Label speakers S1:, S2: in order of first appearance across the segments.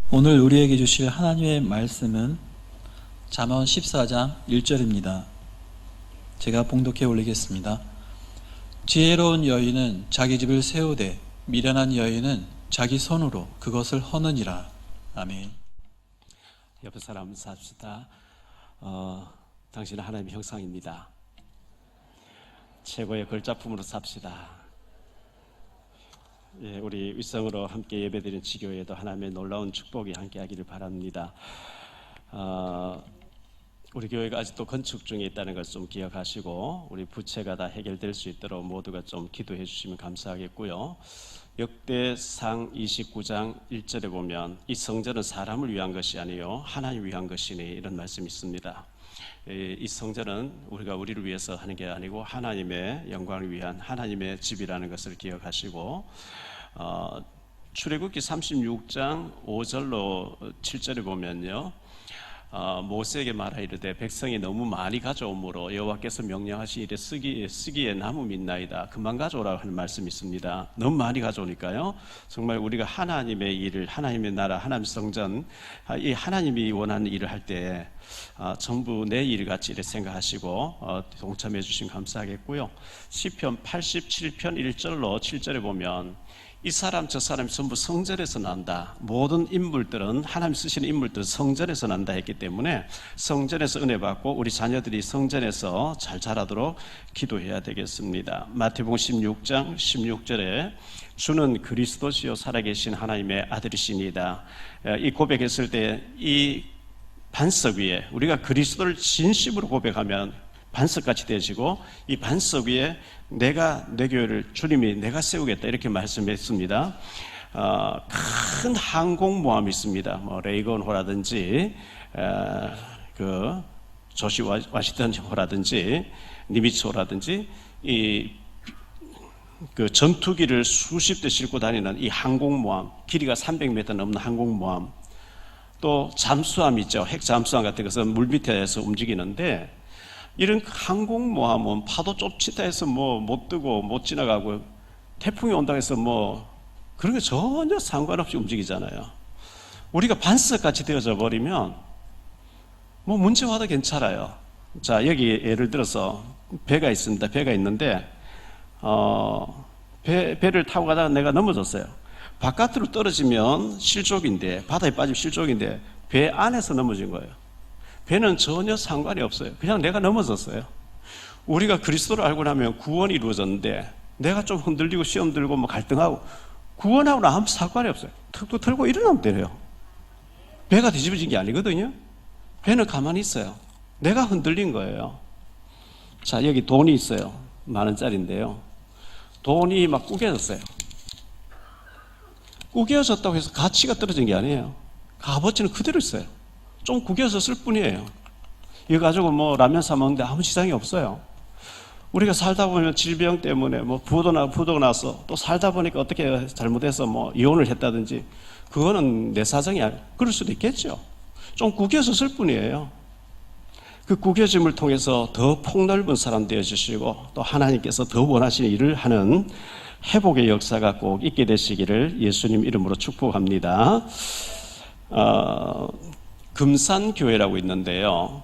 S1: 오늘 우리에게 주실 하나님의 말씀은 잠언 14장 1절입니다. 제가 봉독해 올리겠습니다. 지혜로운 여인은 자기 집을 세우되 미련한 여인은 자기 손으로 그것을 허느니라. 아멘.
S2: 옆에 사람 삽시다. 당신은 하나님의 형상입니다. 최고의 걸작품으로 삽시다. 예, 우리 윗성으로 함께 예배드린 지교회도 하나님의 놀라운 축복이 함께하기를 바랍니다. 우리 교회가 아직도 건축 중에 있다는 걸 좀 기억하시고 우리 부채가 다 해결될 수 있도록 모두가 좀 기도해 주시면 감사하겠고요. 역대상 29장 1절에 보면 이 성전은 사람을 위한 것이 아니요 하나님 위한 것이니 이런 말씀이 있습니다. 이 성전은 우리가 우리를 위해서 하는 게 아니고 하나님의 영광을 위한 하나님의 집이라는 것을 기억하시고 출애굽기 36장 5절로 7절에 보면요, 모세에게 말하 이르되 백성이 너무 많이 가져오므로 여호와께서 명령하신 이래 쓰기에 남음이 있나이다. 그만 가져오라고 하는 말씀이 있습니다. 너무 많이 가져오니까요, 정말 우리가 하나님의 일을, 하나님의 나라, 하나님 성전, 이 하나님이 원하는 일을 할 때 전부 내 일같이 이렇게 생각하시고 동참해 주시면 감사하겠고요. 시편 87편 1절로 7절에 보면 이 사람 저 사람이 전부 성전에서 난다. 모든 인물들은, 하나님 쓰시는 인물들은 성전에서 난다 했기 때문에 성전에서 은혜 받고 우리 자녀들이 성전에서 잘 자라도록 기도해야 되겠습니다. 마태복음 16장 16절에 주는 그리스도시요 살아계신 하나님의 아들이시니다. 이 고백했을 때 이 반석 위에 우리가 그리스도를 진심으로 고백하면 반석같이 되어지고 이 반석 위에 내가 내 교회를 주님이 내가 세우겠다 이렇게 말씀했습니다. 큰 항공모함이 있습니다. 뭐 레이건호라든지 그 조시 와시턴호라든지 니미츠호라든지 이 그 전투기를 수십 대 싣고 다니는 이 항공모함, 길이가 300m 넘는 항공모함, 또 잠수함 있죠. 핵 잠수함 같은 것은 물 밑에서 움직이는데 이런 항공모함은 파도 좁치다 해서 뭐 못 뜨고 못 지나가고 태풍이 온다고 해서 뭐 그런 게 전혀 상관없이 움직이잖아요. 우리가 반석같이 되어져 버리면 뭐 문제 와도 괜찮아요. 자, 여기 예를 들어서 배가 있습니다. 배가 있는데 배를 타고 가다가 내가 넘어졌어요. 바깥으로 떨어지면 실족인데, 바다에 빠지면 실족인데 배 안에서 넘어진 거예요. 배는 전혀 상관이 없어요. 그냥 내가 넘어졌어요. 우리가 그리스도를 알고 나면 구원이 이루어졌는데 내가 좀 흔들리고 시험 들고 뭐 갈등하고 구원하고는 아무 상관이 없어요. 턱도 들고 일어나면 되네요. 배가 뒤집어진 게 아니거든요. 배는 가만히 있어요. 내가 흔들린 거예요. 자, 여기 돈이 있어요. 10,000원짜리인데요. 돈이 막 구겨졌어요. 구겨졌다고 해서 가치가 떨어진 게 아니에요. 값어치는 그대로 있어요. 좀 구겨졌을 뿐이에요. 이거 가지고 뭐 라면 사 먹는데 아무 지장이 없어요. 우리가 살다 보면 질병 때문에 뭐 부도가 나서 또 살다 보니까 어떻게 잘못해서 뭐 이혼을 했다든지 그거는 내 사정이 아니에요. 그럴 수도 있겠죠. 좀 구겨졌을 뿐이에요. 그 구겨짐을 통해서 더 폭넓은 사람 되어주시고 또 하나님께서 더 원하시는 일을 하는 회복의 역사가 꼭 있게 되시기를 예수님 이름으로 축복합니다. 금산교회라고 있는데요.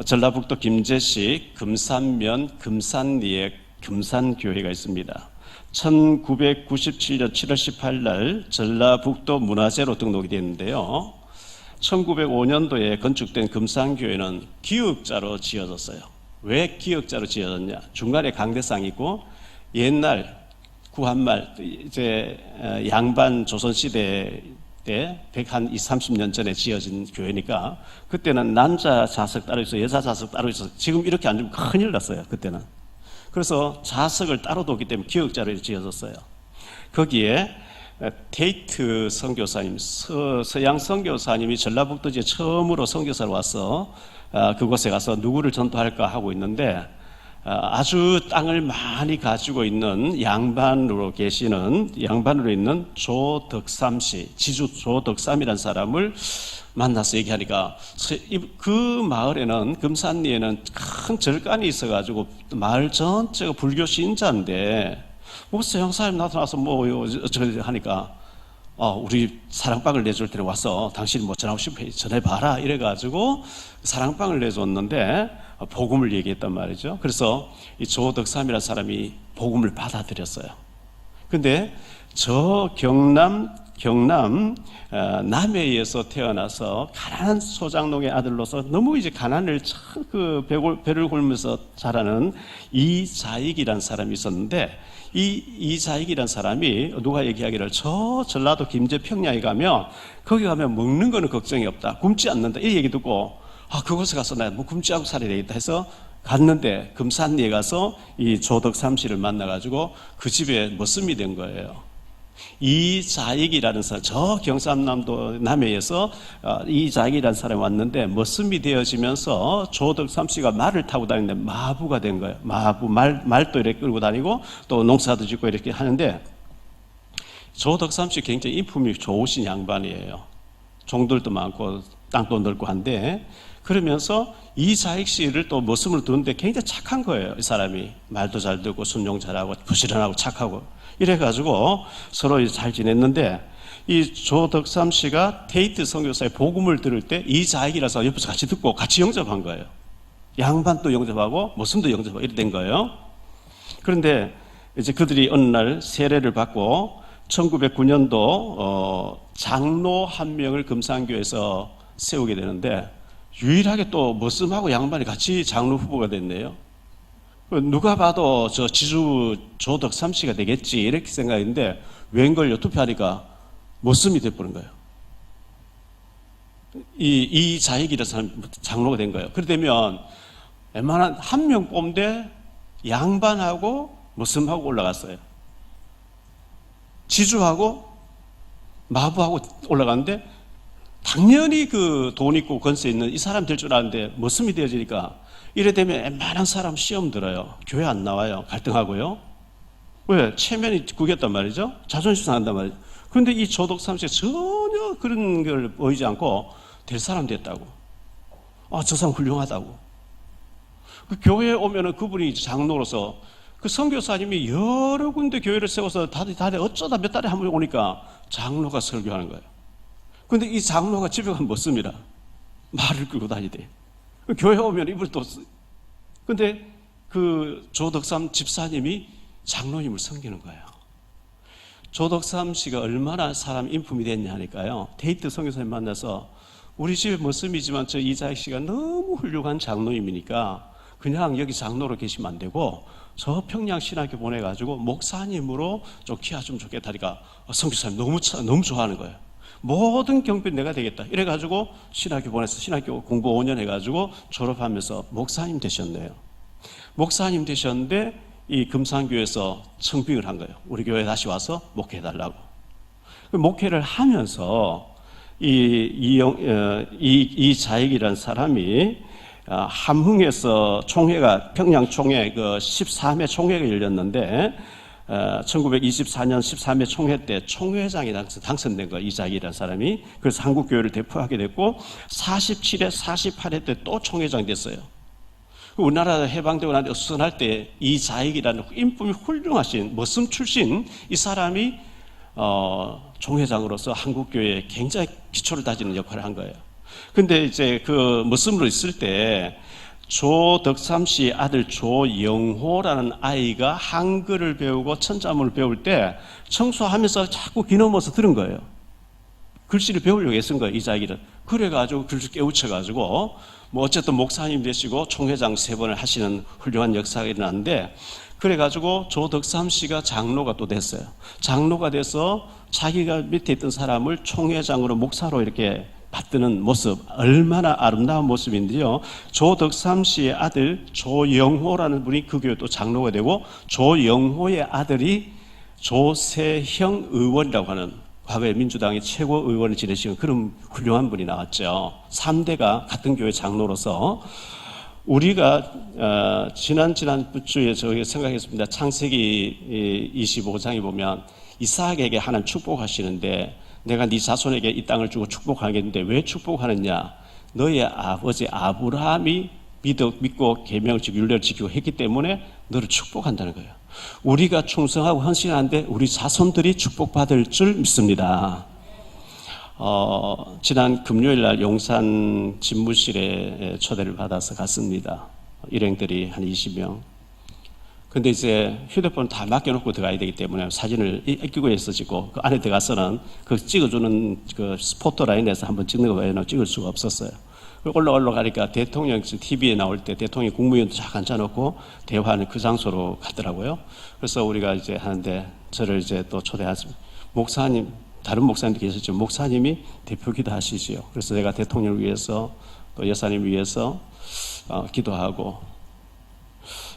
S2: 전라북도 김제시 금산면 금산리에 금산교회가 있습니다. 1997년 7월 18일 전라북도 문화재로 등록이 되었는데요. 1905년도에 건축된 금산교회는 기역자로 지어졌어요. 왜 기역자로 지어졌냐? 중간에 강대상이 있고 옛날 구한말 이제 양반 조선시대 때 130년 전에 지어진 교회니까 그때는 남자 좌석 따로 있어 여자 좌석 따로 있어. 지금 이렇게 앉으면 큰일 났어요. 그때는. 그래서 좌석을 따로 뒀기 때문에 기역자로 지어졌어요. 거기에 테이트 선교사님, 서양 선교사님이 전라북도지에 처음으로 선교사로 와서 그곳에 가서 누구를 전도할까 하고 있는데 아주 땅을 많이 가지고 있는 양반으로 있는 조덕삼 씨, 지주 조덕삼이라는 사람을 만나서 얘기하니까 그 마을에는 금산리에는 큰 절간이 있어가지고 마을 전체가 불교 신자인데 뭐 서양 사람 나타나서 뭐 어쩌고 하니까 우리 사랑방을 내줄 때는 와서 당신이 뭐 전하고 싶으면 전해봐라 이래가지고 사랑방을 내줬는데 복음을 얘기했단 말이죠. 그래서 이 조덕삼이라는 사람이 복음을 받아들였어요. 근데 저 경남 남해에서 태어나서 가난한 소장농의 아들로서 너무 이제 가난을 참 그 배를 굴면서 자라는 이자익이라는 사람이 있었는데, 이자익이라는 사람이 누가 얘기하기를 저 전라도 김제 평양에 가면 거기 가면 먹는 거는 걱정이 없다, 굶지 않는다, 이 얘기 듣고 그곳에 가서 나 뭐 굶지 않고 살아야 되겠다 해서 갔는데 금산리에 가서 이 조덕삼 씨를 만나가지고 그 집에 머슴이 된 거예요. 이자익이라는 사람, 저 경상남도 남해에서 이자익이라는 사람이 왔는데 머슴이 되어지면서 조덕삼 씨가 말을 타고 다니는데 마부가 된 거예요. 마부, 말도 이렇게 끌고 다니고 또 농사도 짓고 이렇게 하는데, 조덕삼 씨 굉장히 인품이 좋으신 양반이에요. 종들도 많고 땅도 넓고 한데, 그러면서 이자익 씨를 또 머슴으로 두는데 굉장히 착한 거예요. 이 사람이 말도 잘 듣고 순종 잘하고 부지런하고 착하고 이래가지고 서로 잘 지냈는데, 이 조덕삼 씨가 테이트 선교사의 복음을 들을 때 이자익이라서 옆에서 같이 듣고 같이 영접한 거예요. 양반도 영접하고 머슴도 영접하고 이렇게 된 거예요. 그런데 이제 그들이 어느 날 세례를 받고 1909년도 장로 한 명을 금산교에서 세우게 되는데, 유일하게 또 머슴하고 양반이 같이 장로 후보가 됐네요. 누가 봐도 저 지주 조덕삼 씨가 되겠지 이렇게 생각했는데, 웬걸요, 투표하니까 머슴이 돼버린 거예요. 이 자익이라는 사람 장로가 된 거예요. 그러면 웬만한 한 명 뽑는데 양반하고 머슴하고 올라갔어요. 지주하고 마부하고 올라갔는데, 당연히 그 돈 있고 권세 있는 이 사람 될 줄 알았는데 머슴이 되어지니까, 이래 되면 웬만한 사람 시험 들어요. 교회 안 나와요. 갈등하고요. 왜? 체면이 구겼단 말이죠. 자존심 상한단 말이죠. 그런데 이 조덕삼 씨가 전혀 그런 걸 보이지 않고 될 사람 됐다고. 저 사람 훌륭하다고. 그 교회에 오면은 그분이 장로로서 그 선교사님이 여러 군데 교회를 세워서 다들 어쩌다 몇 달에 한 번 오니까 장로가 설교하는 거예요. 근데 이 장로가 집에 가면 머슴이라 말을 끌고 다니대. 교회 오면 이불 또 근데 그 조덕삼 집사님이 장로님을 섬기는 거예요. 조덕삼 씨가 얼마나 사람 인품이 됐냐 하니까요, 데이트 선교사님 만나서 우리 집에 머슴이지만 저 이자익 씨가 너무 훌륭한 장로님이니까 그냥 여기 장로로 계시면 안 되고 저 평양 신학교 보내가지고 목사님으로 좀 키워주면 좋겠다니까 선교사님 너무 좋아하는 거예요. 모든 경비 내가 되겠다 이래가지고 신학교 보내서 신학교 공부 5년 해가지고 졸업하면서 목사님 되셨네요. 목사님 되셨는데 이 금산교에서 청빙을 한 거예요. 우리 교회 다시 와서 목회해달라고. 목회를 하면서 이 자익이라는 사람이 함흥에서 총회가, 평양 총회 그 13회 총회가 열렸는데 1924년 13회 총회 때 총회장이 당선된 거예요. 이자익이라는 사람이. 그래서 한국교회를 대표하게 됐고 47회 48회 때 또 총회장이 됐어요. 우리나라 해방되고 난 뒤에 수선할 때 이자익이라는 인품이 훌륭하신 머슴 출신 이 사람이 총회장으로서 한국교회에 굉장히 기초를 다지는 역할을 한 거예요. 근데 이제 그 머슴으로 있을 때 조덕삼 씨 아들 조영호라는 아이가 한글을 배우고 천자문을 배울 때 청소하면서 자꾸 귀넘어서 들은 거예요. 글씨를 배우려고 애쓴 거예요, 이자익이는. 그래가지고 글씨 깨우쳐가지고 뭐 어쨌든 목사님 되시고 총회장 3번을 하시는 훌륭한 역사가 일어났는데, 그래가지고 조덕삼 씨가 장로가 또 됐어요. 장로가 돼서 자기가 밑에 있던 사람을 총회장으로 목사로 이렇게 받드는 모습, 얼마나 아름다운 모습인데요. 조덕삼 씨의 아들 조영호라는 분이 그 교회 또 장로가 되고, 조영호의 아들이 조세형 의원이라고 하는 과거에 민주당의 최고 의원을 지내시는 그런 훌륭한 분이 나왔죠. 3대가 같은 교회 장로로서. 우리가 지난주에 저희가 생각했습니다. 창세기 25장에 보면 이삭에게 하나님 축복하시는데, 내가 네 자손에게 이 땅을 주고 축복하겠는데 왜 축복하느냐? 너의 아버지 아브라함이 믿고 계명을 지키고 율례를 지키고 했기 때문에 너를 축복한다는 거예요. 우리가 충성하고 헌신하는데 우리 자손들이 축복받을 줄 믿습니다. 지난 금요일 날 용산 집무실에 초대를 받아서 갔습니다. 일행들이 한 20명. 근데 이제 휴대폰 다 맡겨놓고 들어가야 되기 때문에 사진을 끼고 해서 찍고 그 안에 들어가서는 그 찍어주는 그 스포트라인에서 한번 찍는 거 외에는 찍을 수가 없었어요. 올라가니까 대통령 TV에 나올 때 대통령 국무위원도 쫙 앉아놓고 대화하는 그 장소로 갔더라고요. 그래서 우리가 이제 하는데 저를 이제 또 초대하시면 목사님, 다른 목사님도 계셨지만 목사님이 대표기도 하시지요. 그래서 제가 대통령을 위해서 또 여사님을 위해서 기도하고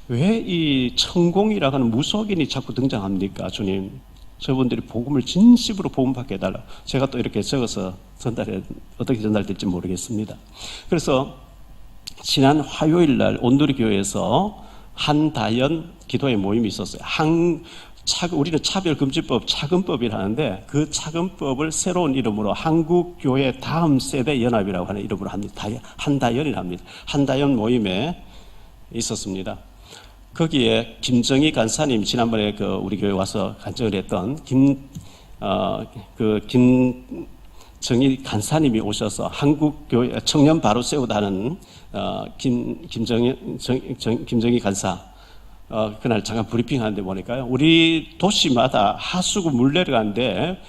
S2: 왜 이 천공이라고 하는 무속인이 자꾸 등장합니까? 주님, 저분들이 복음을 진심으로 복음받게 해달라. 제가 또 이렇게 적어서 어떻게 전달될지 모르겠습니다. 그래서 지난 화요일 날 온누리 교회에서 한다연 기도회 모임이 있었어요. 우리는 차별금지법 차근법이라 하는데 그 차근법을 새로운 이름으로 한국교회 다음 세대 연합이라고 하는 이름으로 합니다. 한다연이라 합니다. 한다연 모임에 있었습니다. 거기에 김정희 간사님, 지난번에 우리 교회 와서 간증을 했던 김정희 간사님이 오셔서 한국교회 청년 바로 세우다는 김정희 간사, 그날 잠깐 브리핑 하는데 보니까요, 우리 도시마다 하수구 물 내려가는데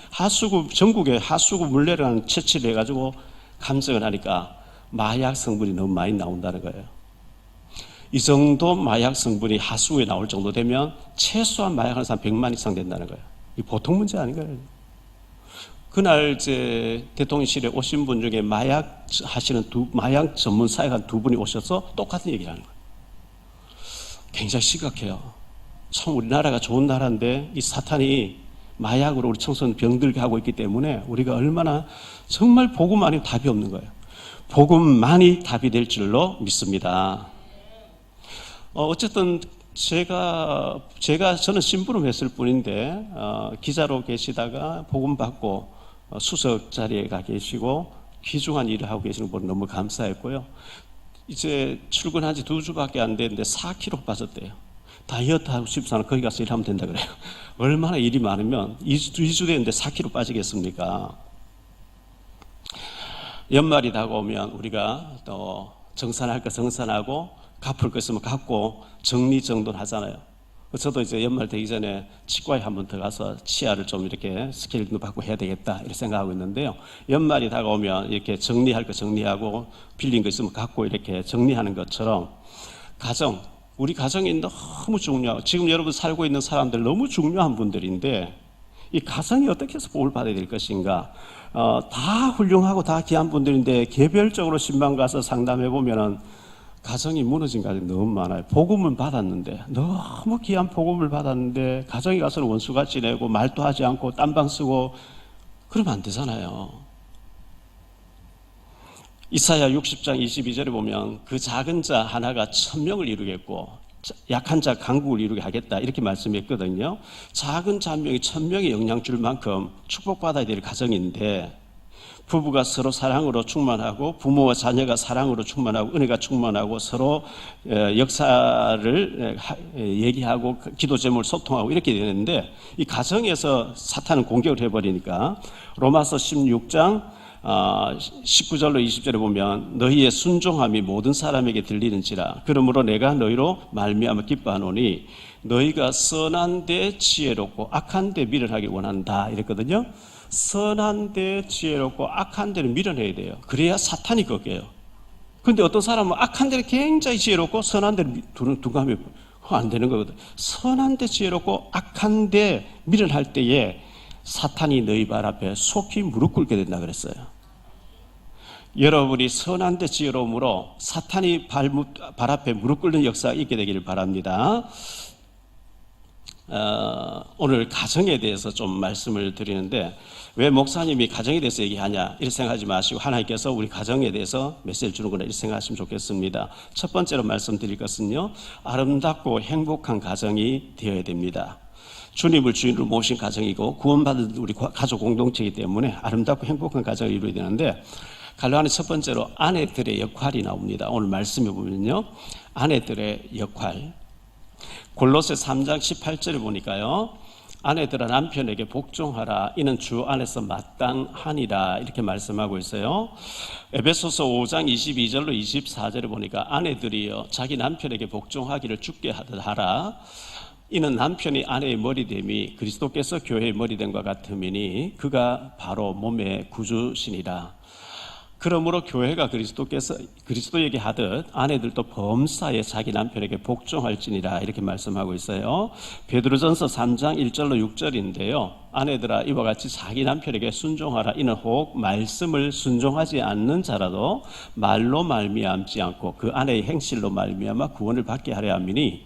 S2: 전국에 하수구 물 내려가는 채취를 해가지고 감정을 하니까 마약 성분이 너무 많이 나온다는 거예요. 이 정도 마약 성분이 하수구에 나올 정도 되면 최소한 마약하는 사람 100만 이상 된다는 거예요. 이 보통 문제 아닌 거예요. 그날 이제 대통령실에 오신 분 중에 마약 전문 사역한 두 분이 오셔서 똑같은 얘기를 하는 거예요. 굉장히 심각해요. 참 우리나라가 좋은 나라인데 이 사탄이 마약으로 우리 청소년 병들게 하고 있기 때문에 우리가 얼마나 정말 복음 아니면 답이 없는 거예요. 복음만이 답이 될 줄로 믿습니다. 어쨌든 저는 심부름했을 뿐인데 기자로 계시다가 복음 받고 수석 자리에 가 계시고 귀중한 일을 하고 계시는 분 너무 감사했고요. 이제 출근한 지 2주밖에 안 됐는데 4kg 빠졌대요. 다이어트 하고 싶어서 거기 가서 일하면 된다 그래요. 얼마나 일이 많으면 2주 됐는데 4kg 빠지겠습니까? 연말이 다가오면 우리가 또 정산할 거 정산하고 갚을 거 있으면 갚고 정리정돈 하잖아요. 저도 이제 연말 되기 전에 치과에 한번 들어가서 치아를 좀 이렇게 스케일도 받고 해야 되겠다 이렇게 생각하고 있는데요. 연말이 다가오면 이렇게 정리할 거 정리하고 빌린 거 있으면 갚고 이렇게 정리하는 것처럼 우리 가정이 너무 중요하고 지금 여러분 살고 있는 사람들 너무 중요한 분들인데 이 가정이 어떻게 해서 복을 받아야 될 것인가. 다 훌륭하고 다 귀한 분들인데 개별적으로 신방 가서 상담해 보면은 가정이 무너진 가정이 너무 많아요. 복음은 받았는데 너무 귀한 복음을 받았는데 가정에 가서는 원수같이 지내고 말도 하지 않고 딴방 쓰고 그러면 안 되잖아요. 이사야 60장 22절에 보면 그 작은 자 하나가 1000명을 이루겠고 약한 자 강국을 이루게 하겠다 이렇게 말씀했거든요. 작은 자 한 명이 1000명의 영향 줄 만큼 축복받아야 될 가정인데 부부가 서로 사랑으로 충만하고 부모와 자녀가 사랑으로 충만하고 은혜가 충만하고 서로 역사를 얘기하고 기도 제목을 소통하고 이렇게 되는데 이 가정에서 사탄은 공격을 해버리니까 로마서 16장 19절로 20절에 보면 너희의 순종함이 모든 사람에게 들리는지라 그러므로 내가 너희로 말미암아 기뻐하노니 너희가 선한 데 지혜롭고 악한 데 미련하길 원한다 이랬거든요. 선한 데 지혜롭고 악한 데는 밀어내야 돼요. 그래야 사탄이 꺾여요. 근데 어떤 사람은 악한 데는 굉장히 지혜롭고 선한 데는 둔감하면 안 되는 거거든. 선한 데 지혜롭고 악한 데 밀어낼 때에 사탄이 너희 발 앞에 속히 무릎 꿇게 된다 그랬어요. 여러분이 선한 데 지혜로움으로 사탄이 발 앞에 무릎 꿇는 역사가 있게 되기를 바랍니다. 오늘 가정에 대해서 좀 말씀을 드리는데 왜 목사님이 가정에 대해서 얘기하냐 이렇게 생각하지 마시고 하나님께서 우리 가정에 대해서 메시지를 주는구나 이렇게 생각하시면 좋겠습니다. 첫 번째로 말씀드릴 것은요, 아름답고 행복한 가정이 되어야 됩니다. 주님을 주인으로 모신 가정이고 구원받은 우리 가족 공동체이기 때문에 아름답고 행복한 가정을 이루어야 되는데 갈라디아서 첫 번째로 아내들의 역할이 나옵니다. 오늘 말씀해 보면요, 아내들의 역할 골로새 3장 18절을 보니까요. 아내들아 남편에게 복종하라. 이는 주 안에서 마땅하니라. 이렇게 말씀하고 있어요. 에베소서 5장 22절로 24절을 보니까 아내들이여 자기 남편에게 복종하기를 주께 하듯 하라. 이는 남편이 아내의 머리됨이 그리스도께서 교회의 머리됨과 같음이니 그가 바로 몸의 구주시니라. 그러므로 교회가 그리스도에게 하듯 아내들도 범사에 자기 남편에게 복종할지니라. 이렇게 말씀하고 있어요. 베드로전서 3장 1절로 6절인데요. 아내들아 이와 같이 자기 남편에게 순종하라. 이는 혹 말씀을 순종하지 않는 자라도 말로 말미암지 않고 그 아내의 행실로 말미암아 구원을 받게 하려 함이니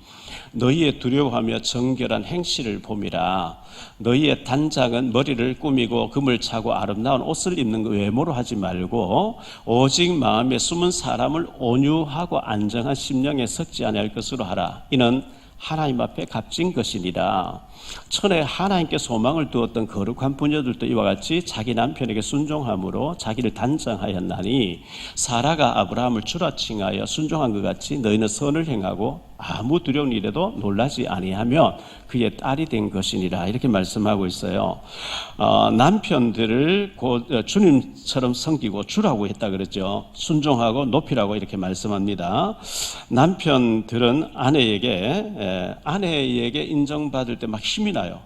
S2: 너희의 두려워하며 정결한 행실을 봄이라. 너희의 단장은 머리를 꾸미고 금을 차고 아름다운 옷을 입는 외모로 하지 말고 오직 마음에 숨은 사람을 온유하고 안정한 심령에 섞지 아니할 것으로 하라. 이는 하나님 앞에 값진 것이니라. 전에 하나님께 소망을 두었던 거룩한 부녀들도 이와 같이 자기 남편에게 순종함으로 자기를 단장하였나니 사라가 아브라함을 주라 칭하여 순종한 것 같이 너희는 선을 행하고 아무 두려운 일에도 놀라지 아니하며 그의 딸이 된 것이니라. 이렇게 말씀하고 있어요. 남편들을 곧 주님처럼 섬기고 주라고 했다 그랬죠. 순종하고 높이라고 이렇게 말씀합니다. 남편들은 아내에게 인정받을 때 막 힘이 나요.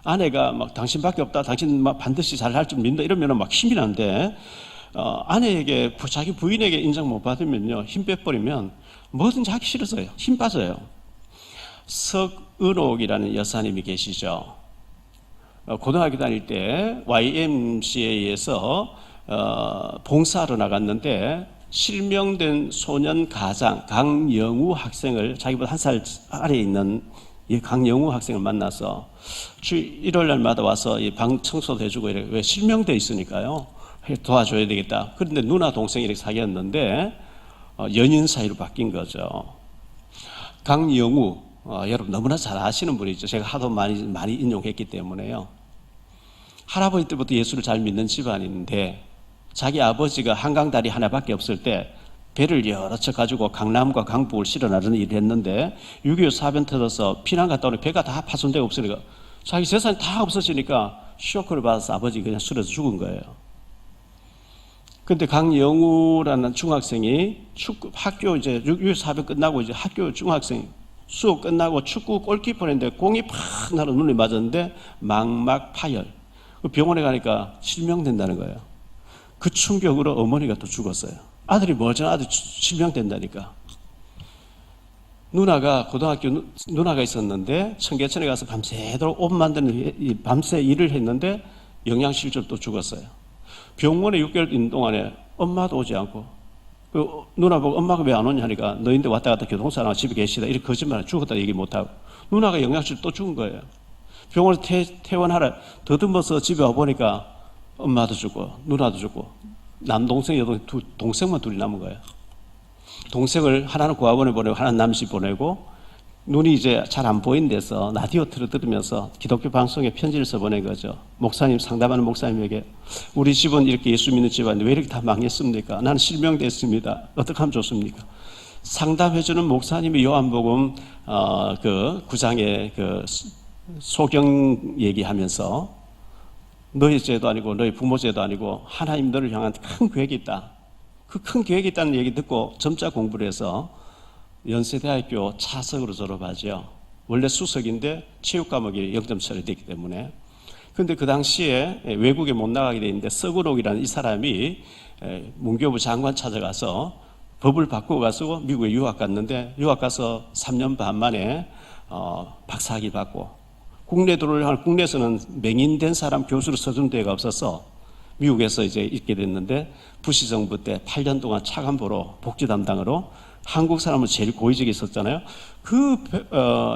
S2: 아내가 막 당신밖에 없다, 당신 막 반드시 잘할 줄 믿는다 이러면 막 힘이 나는데 아내에게 자기 부인에게 인정 못 받으면요 힘 빼버리면 뭐든지 하기 싫어서요. 힘 빠져요. 석은옥이라는 여사님이 계시죠. 고등학교 다닐 때 YMCA에서 봉사하러 나갔는데 실명된 소년 가장 강영우 학생을 자기보다 한 살 아래에 있는 이 강영우 학생을 만나서 주 일요일 날마다 와서 이 방 청소도 해주고 이래. 왜 실명돼 있으니까요. 도와줘야 되겠다. 그런데 누나 동생이 이렇게 사귀었는데 연인 사이로 바뀐 거죠. 강영우 여러분 너무나 잘 아시는 분이죠. 제가 하도 많이 인용했기 때문에요. 할아버지 때부터 예수를 잘 믿는 집안인데 자기 아버지가 한강다리 하나밖에 없을 때 배를 여러 척 가지고 강남과 강북을 실어 나르는 일을 했는데 6.25 사변 터져서 피난 갔다 오니 배가 다 파손되고 없으니까 자기 재산이 다 없어지니까 쇼크를 받아서 아버지 그냥 술에서 죽은 거예요. 근데 강영우라는 중학생이 학교 이제 6.25 사변 끝나고 이제 학교 중학생 수업 끝나고 축구 골키퍼를 했는데 공이 팍 나로 눈에 맞았는데 망막 파열. 병원에 가니까 실명된다는 거예요. 그 충격으로 어머니가 또 죽었어요. 아들이 멀쩡한 아들이 실명된다니까. 고등학교 누나가 있었는데 청계천에 가서 밤새도록 옷 만드는 밤새 일을 했는데 영양실조로 또 죽었어요. 병원에 6개월 동안에 엄마도 오지 않고 그 누나 보고 엄마가 왜 안 오냐 하니까 너희인데 왔다 갔다 교통사고나 집에 계시다 이렇게 거짓말 죽었다 얘기 못하고 누나가 영양실 또 죽은 거예요. 병원에서 퇴원하라 더듬어서 집에 와보니까 엄마도 죽고 누나도 죽고 남동생 여동생 동생만 둘이 남은 거예요. 동생을 하나는 고아원에 보내고 하나는 남시 보내고 눈이 이제 잘 안 보이는 데서 라디오 들으면서 기독교 방송에 편지를 써보낸 거죠. 목사님 상담하는 목사님에게 우리 집은 이렇게 예수 믿는 집안인데 왜 이렇게 다 망했습니까? 나는 실명됐습니다. 어떻게 하면 좋습니까? 상담해주는 목사님이 요한복음 그 9장의 그 소경 얘기하면서 너희 죄도 아니고 너희 부모 죄도 아니고 하나님 너를 향한 큰 계획이 있다. 그 큰 계획이 있다는 얘기 듣고 점자 공부를 해서 연세대학교 차석으로 졸업하죠. 원래 수석인데 체육 과목이 0점 처리됐기 때문에. 그런데 그 당시에 외국에 못 나가게 돼 있는데 서근옥이라는 이 사람이 문교부 장관 찾아가서 법을 바꾸고 가서 미국에 유학 갔는데 유학 가서 3년 반 만에 박사학위 받고 국내에서는 맹인된 사람 교수로 써준 데가 없어서 미국에서 이제 있게 됐는데 부시 정부 때 8년 동안 차관보로 복지 담당으로 한국 사람은 제일 고위직에 있었잖아요.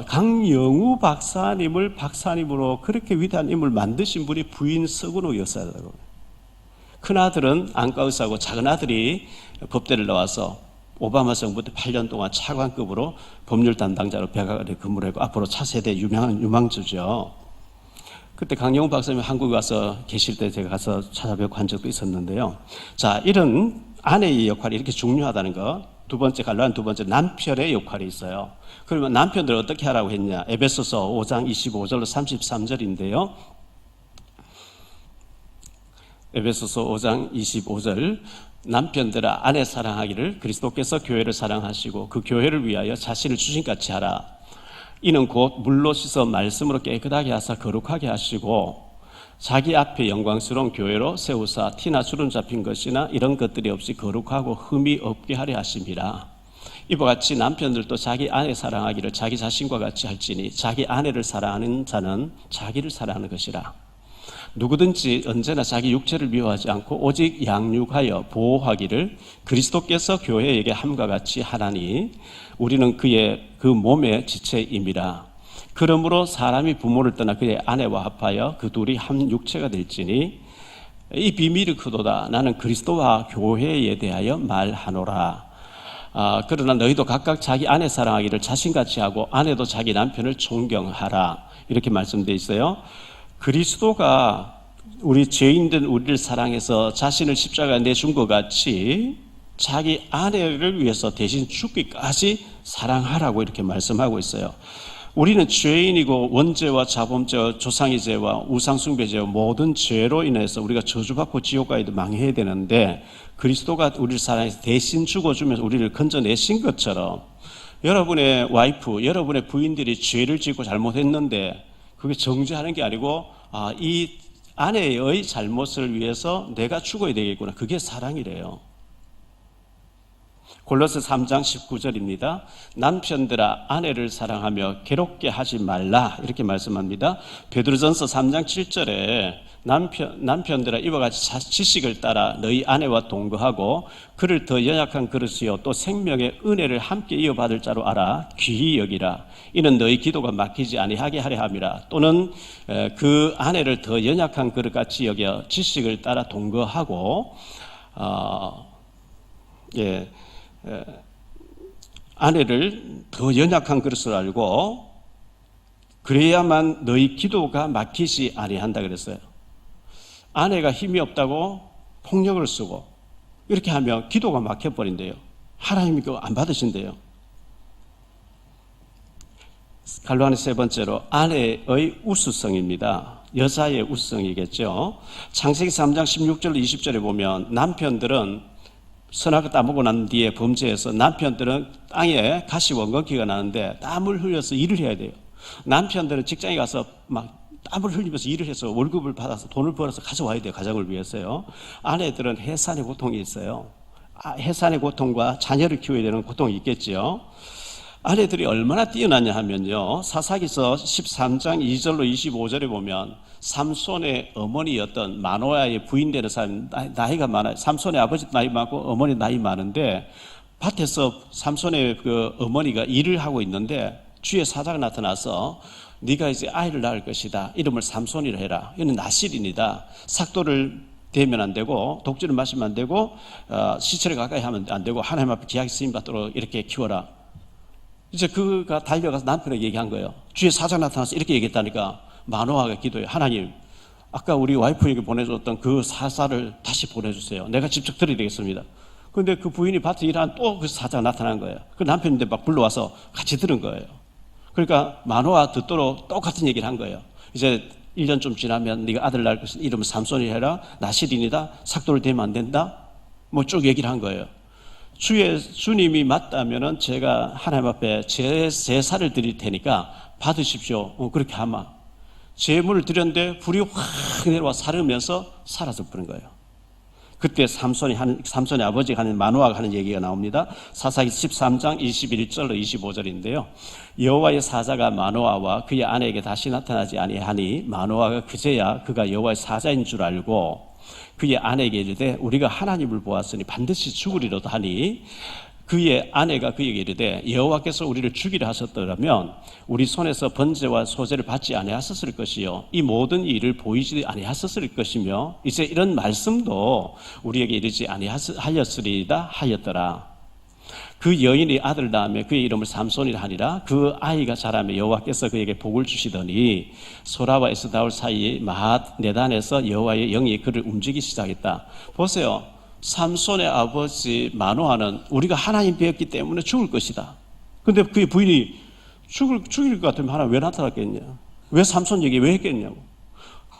S2: 강영우 박사님을 박사님으로 그렇게 위대한 인물을 만드신 분이 부인 서근호 여사라고. 큰 아들은 안과 의사고 작은 아들이 법대를 나와서 오바마 정부 때 8년 동안 차관급으로 법률 담당자로 백악관에 근무를 했고 앞으로 차세대 유명한 유망주죠. 그때 강영우 박사님이 한국에 와서 계실 때 제가 가서 찾아뵙고 한 적도 있었는데요. 자, 이런 아내의 역할이 이렇게 중요하다는 거. 두 번째 갈라는 두 번째 남편의 역할이 있어요. 그러면 남편들 어떻게 하라고 했냐? 에베소서 5장 25절로 33절인데요. 에베소서 5장 25절 남편들아 아내 사랑하기를 그리스도께서 교회를 사랑하시고 그 교회를 위하여 자신을 주신같이 하라. 이는 곧 물로 씻어 말씀으로 깨끗하게 하사 거룩하게 하시고 자기 앞에 영광스러운 교회로 세우사 티나 주름 잡힌 것이나 이런 것들이 없이 거룩하고 흠이 없게 하려 하심이라. 이와 같이 남편들도 자기 아내 사랑하기를 자기 자신과 같이 할지니 자기 아내를 사랑하는 자는 자기를 사랑하는 것이라. 누구든지 언제나 자기 육체를 미워하지 않고 오직 양육하여 보호하기를 그리스도께서 교회에게 함과 같이 하나니 우리는 그의 그 몸의 지체임이라. 그러므로 사람이 부모를 떠나 그의 아내와 합하여 그 둘이 한 육체가 될지니 이 비밀이 크도다. 나는 그리스도와 교회에 대하여 말하노라. 그러나 너희도 각각 자기 아내 사랑하기를 자신같이 하고 아내도 자기 남편을 존경하라. 이렇게 말씀되어 있어요. 그리스도가 우리 죄인된 우리를 사랑해서 자신을 십자가에 내준 것 같이 자기 아내를 위해서 대신 죽기까지 사랑하라고 이렇게 말씀하고 있어요. 우리는 죄인이고 원죄와 자범죄와 조상의 죄와 우상숭배죄와 모든 죄로 인해서 우리가 저주받고 지옥 가야도 망해야 되는데 그리스도가 우리를 사랑해서 대신 죽어주면서 우리를 건져내신 것처럼 여러분의 와이프, 여러분의 부인들이 죄를 짓고 잘못했는데 그게 정죄하는 게 아니고 이 아내의 잘못을 위해서 내가 죽어야 되겠구나. 그게 사랑이래요. 골로새 3장 19절입니다. 남편들아 아내를 사랑하며 괴롭게 하지 말라 이렇게 말씀합니다. 베드로전서 3장 7절에 남편들아 이와 같이 지식을 따라 너희 아내와 동거하고 그를 더 연약한 그릇이요 또 생명의 은혜를 함께 이어받을 자로 알아 귀히 여기라. 이는 너희 기도가 막히지 아니하게 하려 함이라. 또는 그 아내를 더 연약한 그릇같이 여겨 지식을 따라 동거하고 아내를 더 연약한 그릇을 알고 그래야만 너희 기도가 막히지 아니한다 그랬어요. 아내가 힘이 없다고 폭력을 쓰고 이렇게 하면 기도가 막혀버린대요. 하나님이 그거 안 받으신대요. 갈로아는 세 번째로 아내의 우수성입니다. 여자의 우수성이겠죠. 창세기 3장 16절 20절에 보면 남편들은 선악을 따먹고 난 뒤에 범죄해서 남편들은 땅에 가시 원건기가 나는데 땀을 흘려서 일을 해야 돼요. 남편들은 직장에 가서 막 땀을 흘리면서 일을 해서 월급을 받아서 돈을 벌어서 가져와야 돼요. 가정을 위해서요. 아내들은 해산의 고통이 있어요. 해산의 고통과 자녀를 키워야 되는 고통이 있겠죠. 아내들이 얼마나 뛰어나냐 하면요. 사사기서 13장 2절로 25절에 보면 삼손의 어머니였던 마노아의 부인 되는 사람 나이가 많아요. 삼손의 아버지 나이 많고 어머니 나이 많은데 밭에서 삼손의 그 어머니가 일을 하고 있는데 주의 사자가 나타나서 네가 이제 아이를 낳을 것이다. 이름을 삼손이라 해라. 이는 나실인이다. 삭도를 대면 안 되고 독주를 마시면 안 되고 시체를 가까이 하면 안 되고 하나님 앞에 귀하게 쓰임 받도록 이렇게 키워라. 이제 그가 달려가서 남편에게 얘기한 거예요. 주의 사자가 나타나서 이렇게 얘기했다니까 마노아가 기도해. 하나님, 아까 우리 와이프에게 보내줬던 그 사자를 다시 보내주세요. 내가 직접 드려야 되겠습니다. 그런데 그 부인이 밭에 일하는 또 그 사자가 나타난 거예요. 그 남편인데 막 불러와서 같이 들은 거예요. 그러니까 마노아 듣도록 똑같은 얘기를 한 거예요. 이제 1년 좀 지나면 네가 아들 낳을 것은 이름을 삼손이 해라. 나실인이다. 삭도를 대면 안 된다. 뭐 쭉 얘기를 한 거예요. 주님이 맞다면은 제가 하나님 앞에 제사를 드릴 테니까 받으십시오. 그렇게 하마. 제물을 드렸는데 불이 확 내려와 사르면서 사라져 버린 거예요. 그때 삼손의 아버지가 하는 마노아가 하는 얘기가 나옵니다. 사사기 13장 21절로 25절인데요. 여호와의 사자가 마노아와 그의 아내에게 다시 나타나지 아니하니 마노아가 그제야 그가 여호와의 사자인 줄 알고 그의 아내에게 이르되 우리가 하나님을 보았으니 반드시 죽으리로다 하니 그의 아내가 그에게 이르되 여호와께서 우리를 죽이려 하셨더라면 우리 손에서 번제와 소제를 받지 아니하셨을 것이요 이 모든 일을 보이지 아니하셨을 것이며 이제 이런 말씀도 우리에게 이르지 아니하였으리이다 하였더라. 그 여인이 아들 낳으며 그의 이름을 삼손이라 하니라. 그 아이가 자라며 여호와께서 그에게 복을 주시더니 소라와 에스다올 사이 마핫 네단에서 여호와의 영이 그를 움직이기 시작했다. 보세요. 삼손의 아버지 마노아는 우리가 하나님 배웠기 때문에 죽을 것이다. 근데 그의 부인이 죽일 것 같으면 하나님 왜 나타났겠냐? 왜 삼손 얘기 왜 했겠냐고.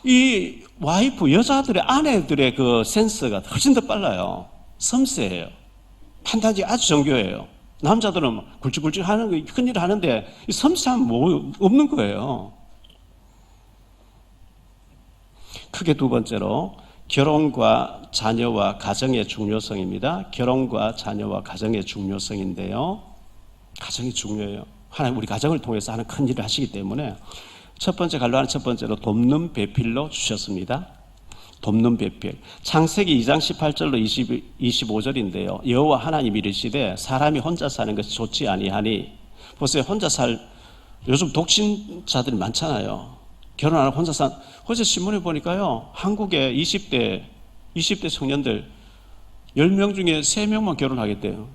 S2: 이 와이프, 여자들의 아내들의 그 센스가 훨씬 더 빨라요. 섬세해요. 판단이 아주 정교해요. 남자들은 굴직굴직 하는 거, 큰일을 하는데 이 섬세함 뭐 없는 거예요. 크게 두 번째로 결혼과 자녀와 가정의 중요성입니다. 결혼과 자녀와 가정의 중요성인데요. 가정이 중요해요. 하나님 우리 가정을 통해서 하는 큰 일을 하시기 때문에 첫 번째 갈로하는 첫 번째로 돕는 배필로 주셨습니다. 돕는 배필. 창세기 2장 18절로 25절인데요. 여호와 하나님이 이르시되 사람이 혼자 사는 것이 좋지 아니하니. 보세요. 요즘 독신자들이 많잖아요. 결혼 안 하고 어제 신문에 보니까요. 한국의 20대 청년들 10명 중에 3명만 결혼하겠대요.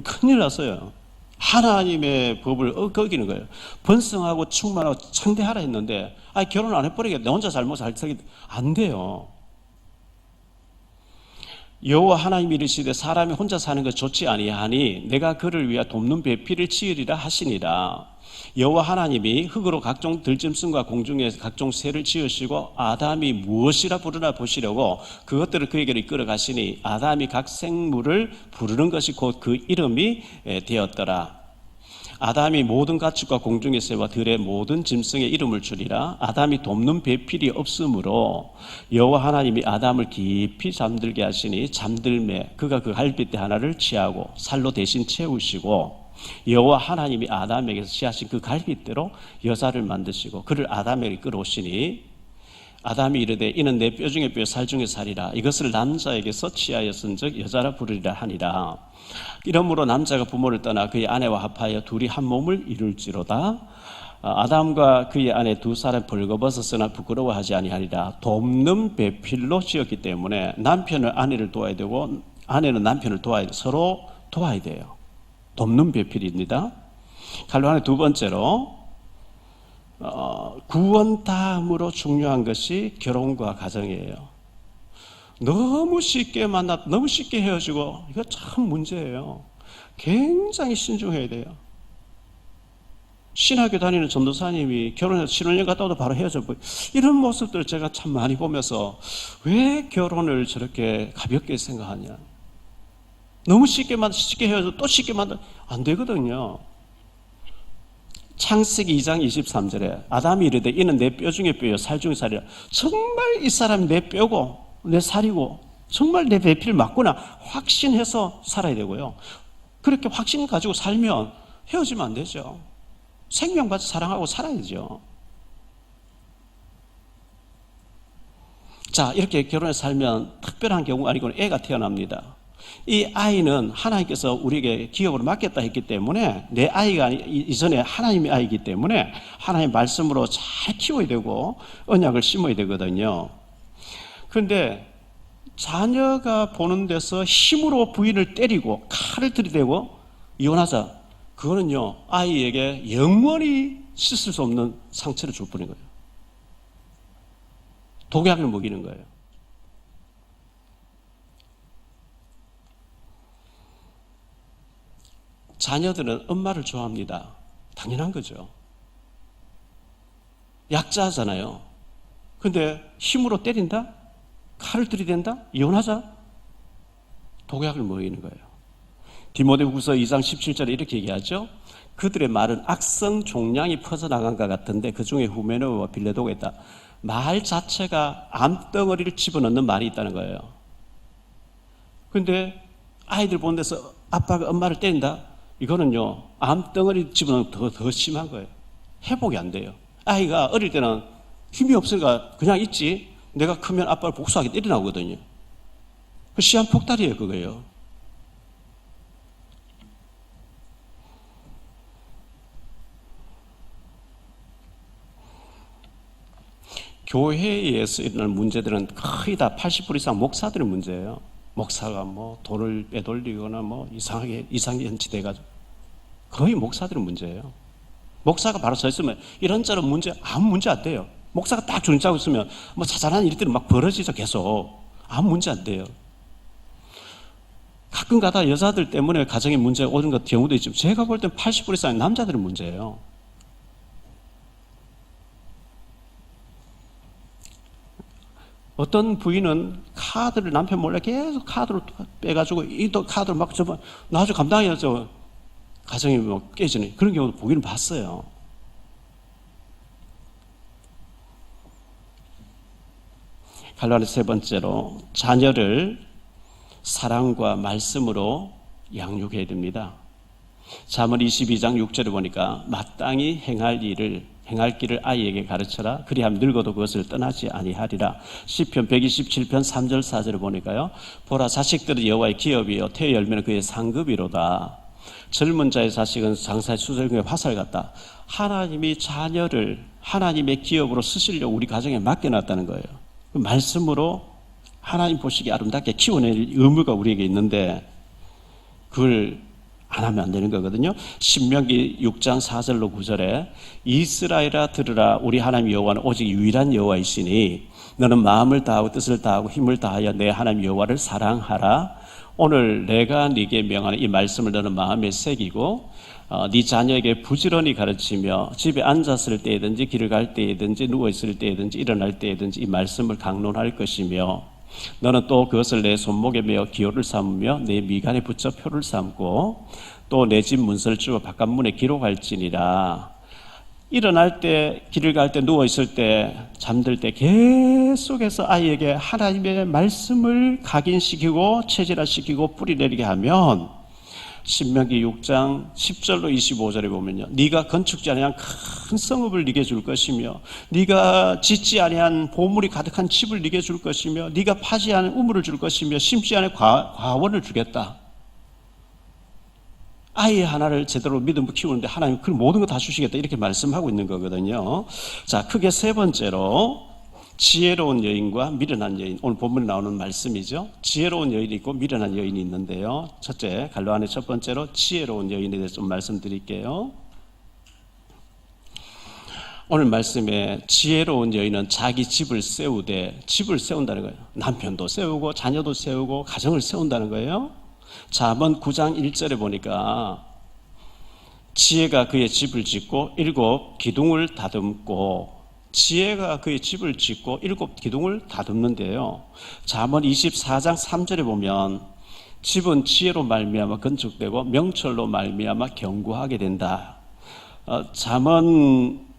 S2: 큰일 났어요. 하나님의 법을 어기는 거예요. 번성하고 충만하고 창대하라 했는데 결혼 안 해버리겠다. 내 혼자 살고 안 돼요. 여호와 하나님이 이르시되 사람이 혼자 사는 것 좋지 아니하니 내가 그를 위하여 돕는 배필을 지으리라 하시니라. 여호와 하나님이 흙으로 각종 들짐승과 공중에 각종 새를 지으시고 아담이 무엇이라 부르나 보시려고 그것들을 그에게로 이끌어 가시니 아담이 각 생물을 부르는 것이 곧 그 이름이 되었더라. 아담이 모든 가축과 공중의 새와 들의 모든 짐승의 이름을 주리라. 아담이 돕는 배필이 없으므로 여호와 하나님이 아담을 깊이 잠들게 하시니 잠들매 그가 그 갈빗대 하나를 취하고 살로 대신 채우시고 여호와 하나님이 아담에게서 취하신 그 갈빗대로 여자를 만드시고 그를 아담에게 끌어오시니 아담이 이르되 이는 내 뼈 중에 뼈 살 중에 살이라. 이것을 남자에게서 취하였은즉 여자라 부르리라 하니라. 이러므로 남자가 부모를 떠나 그의 아내와 합하여 둘이 한 몸을 이룰지로다. 아담과 그의 아내 두 사람 벌거벗었으나 부끄러워하지 아니하리라. 돕는 배필로 지었기 때문에 남편은 아내를 도와야 되고 아내는 남편을 도와야 돼. 서로 도와야 돼요. 돕는 배필입니다. 갈로하는 두 번째로 구원 다음으로 중요한 것이 결혼과 가정이에요. 너무 쉽게 너무 쉽게 헤어지고 이거 참 문제예요. 굉장히 신중해야 돼요. 신학교 다니는 전도사님이 결혼해서 신혼여행 갔다 오다 바로 헤어져 버려. 이런 모습들 제가 참 많이 보면서 왜 결혼을 저렇게 가볍게 생각하냐. 너무 쉽게 헤어져 또 쉽게 안 되거든요. 창세기 2장 23절에 아담이 이르되 이는 내 뼈 중에 뼈요 살 중에 살이라. 정말 이 사람이 내 뼈고 내 살이고 정말 내 배필 맞구나 확신해서 살아야 되고요. 그렇게 확신 가지고 살면 헤어지면 안 되죠. 생명받아 사랑하고 살아야죠. 자, 이렇게 결혼해서 살면 특별한 경우가 아니고 애가 태어납니다. 이 아이는 하나님께서 우리에게 기업으로 맡겼다 했기 때문에 내 아이가 이전에 하나님의 아이이기 때문에 하나님의 말씀으로 잘 키워야 되고 언약을 심어야 되거든요. 그런데 자녀가 보는 데서 힘으로 부인을 때리고 칼을 들이대고 이혼하자. 그거는요 아이에게 영원히 씻을 수 없는 상처를 줄 뿐인 거예요. 독약을 먹이는 거예요. 자녀들은 엄마를 좋아합니다. 당연한 거죠. 약자잖아요. 근데 힘으로 때린다? 칼을 들이댄다? 이혼하자? 독약을 먹이는 거예요. 디모데후서 2장 17절에 이렇게 얘기하죠. 그들의 말은 악성 종양이 퍼져나간 것 같은데 그 중에 후메네오와 빌레도가 있다. 말 자체가 암덩어리를 집어넣는 말이 있다는 거예요. 그런데 아이들 보는 데서 아빠가 엄마를 때린다? 이거는요 암덩어리 집어넣으면 더 심한 거예요. 회복이 안 돼요. 아이가 어릴 때는 힘이 없으니까 그냥 있지 내가 크면 아빠를 복수하게 때려 나오거든요. 그 시한폭탄이에요 그거예요. 교회에서 일어나는 문제들은 거의 다 80% 이상 목사들의 문제예요. 목사가 뭐 돈을 빼돌리거나 뭐 이상하게 연치돼가지고 거의 목사들의 문제예요. 목사가 바로 서 있으면 이런저런 문제 아무 문제 안 돼요. 목사가 딱 주는 짜고 있으면 뭐 자잘한 일들이 막 벌어지죠. 계속 아무 문제 안 돼요. 가끔 가다 여자들 때문에 가정에 문제가 오는 것 경우도 있지만 제가 볼 땐 80% 이상 남자들의 문제예요. 어떤 부인은 카드를 남편 몰래 계속 카드로 빼가지고 이 또 카드를 막 저번 나중에 감당해야죠. 가정이 뭐 깨지는 그런 경우도 보기는 봤어요. 갈라디 세 번째로 자녀를 사랑과 말씀으로 양육해야 됩니다. 잠언 22장 6절에 보니까 마땅히 행할 길을 아이에게 가르쳐라. 그리하면 늙어도 그것을 떠나지 아니하리라. 시편 127편 3절 4절에 보니까요. 보라 자식들은 여호와의 기업이요 태의 열매는 그의 상급이로다. 젊은 자의 자식은 장사의 수정의 화살 같다. 하나님이 자녀를 하나님의 기업으로 쓰시려고 우리 가정에 맡겨놨다는 거예요. 그 말씀으로 하나님 보시기에 아름답게 키워낼 의무가 우리에게 있는데 그걸 안 하면 안 되는 거거든요. 신명기 6장 4절로 9절에 이스라엘아 들으라. 우리 하나님 여호와는 오직 유일한 여호와이시니 너는 마음을 다하고 뜻을 다하고 힘을 다하여 내 하나님 여호와를 사랑하라. 오늘 내가 네게 명하는 이 말씀을 너는 마음에 새기고 네 자녀에게 부지런히 가르치며 집에 앉았을 때든지 길을 갈 때든지 누워있을 때든지 일어날 때든지 이 말씀을 강론할 것이며 너는 또 그것을 내 손목에 메어 기호를 삼으며 내 미간에 붙여 표를 삼고 또 내 집 문서를 주어 바깥문에 기록할지니라. 일어날 때, 길을 갈 때, 누워있을 때, 잠들 때 계속해서 아이에게 하나님의 말씀을 각인시키고 체질화시키고 뿌리내리게 하면 신명기 6장 10절로 25절에 보면요. 네가 건축지 아니한 큰 성읍을 네게 줄 것이며 네가 짓지 아니한 보물이 가득한 집을 네게 줄 것이며 네가 파지 않은 우물을 줄 것이며 심지 않은 과원을 주겠다. 아이 하나를 제대로 믿음으로 키우는데 하나님 그 모든 거 다 주시겠다 이렇게 말씀하고 있는 거거든요. 자, 크게 세 번째로 지혜로운 여인과 미련한 여인, 오늘 본문에 나오는 말씀이죠. 지혜로운 여인이 있고 미련한 여인이 있는데요. 첫째, 갈로안의 첫 번째로 지혜로운 여인에 대해서 좀 말씀드릴게요. 오늘 말씀에 지혜로운 여인은 자기 집을 세우되 집을 세운다는 거예요. 남편도 세우고 자녀도 세우고 가정을 세운다는 거예요. 잠언 9장 1절에 보니까 지혜가 그의 집을 짓고 7 기둥을 다듬고 지혜가 그의 집을 짓고 7 기둥을 다듬는데요. 잠언 24장 3절에 보면 집은 지혜로 말미암아 건축되고 명철로 말미암아 견고하게 된다. 잠언